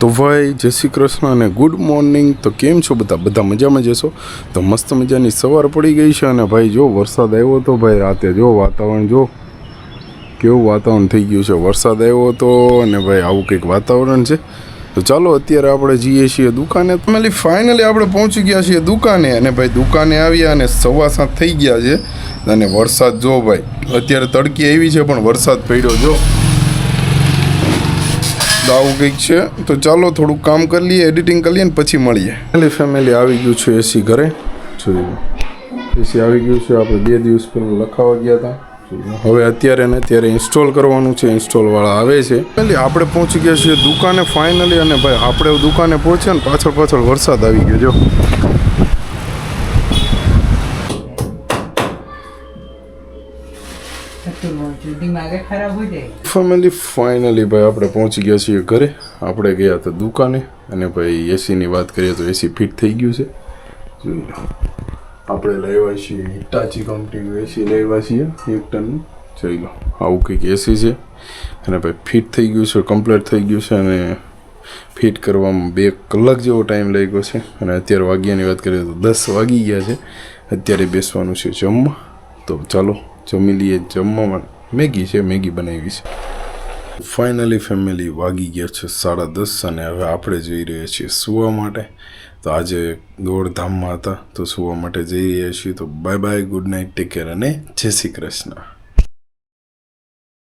તો ભાઈ જય શ્રી કૃષ્ણ અને ગુડ મોર્નિંગ. તો કેમ છો બધા મજામાં જશો? તો મસ્ત મજાની સવાર પડી ગઈ છે અને ભાઈ જો વરસાદ આવ્યો તો ભાઈ રાતે જો વાતાવરણ જો કેવું વાતાવરણ થઈ ગયું છે. વરસાદ આવ્યો તો અને ભાઈ આવું કંઈક વાતાવરણ છે. તો ચાલો અત્યારે આપણે જઈએ છીએ દુકાને. ફાઇનલી આપણે પહોંચી ગયા છીએ દુકાને અને ભાઈ દુકાને આવ્યા અને 7:15 થઈ ગયા છે અને વરસાદ જો ભાઈ અત્યારે તડકી આવી છે પણ વરસાદ પડ્યો જો આવું કંઈક છે. તો ચાલો થોડુંક કામ કરી લઈએ, એડિટિંગ કરી લઈએ ને પછી મળીએ. ફેમિલી આવી ગયું છે એસી ઘરે જોઈ લો. એસી આવી ગયું છે. આપણે 2 દિવસ પહેલાં લખાવા ગયા હતા. હવે અત્યારે ને અત્યારે ઇન્સ્ટોલ કરવાનું છે. ઇન્સ્ટોલવાળા આવે છે. એટલે આપણે પહોંચી ગયા છીએ દુકાને ફાઇનલી અને ભાઈ આપણે દુકાને પહોંચ્યા ને પાછળ વરસાદ આવી ગયો જો. ફાઇનલી ભાઈ આપણે પહોંચી ગયા છીએ ઘરે. આપણે ગયા હતા દુકાને અને ભાઈ એસીની વાત કરીએ તો એસી ફિટ થઈ ગયું છે જોઈ લો. આપણે લાવ્યા છીએ હિટાચી કંપનીનું એસી લાવ્યા છીએ 1 ટનનું જોઈ લો. આવું કંઈક એસી છે અને ભાઈ ફિટ થઈ ગયું છે, કમ્પ્લીટ થઈ ગયું છે અને ફિટ કરવામાં 2 કલાક જેવો ટાઈમ લાગ્યો છે. અને અત્યારે વાગ્યાની વાત કરીએ તો 10 વાગી ગયા છે. અત્યારે બેસવાનું છે જમવા. તો ચાલો જમી લઈએ. જમવામાં મેગી છે, મેગી બનાવી છે. ફાઇનલી ફેમિલી વાગી ગયા છે 10:30 અને હવે આપણે જઈ રહ્યા છીએ સૂવા માટે. તો આજે દોડધામમાં હતા તો સૂવા માટે જઈ રહ્યા છીએ. તો bye bye, good night, take care અને જય શ્રી કૃષ્ણ.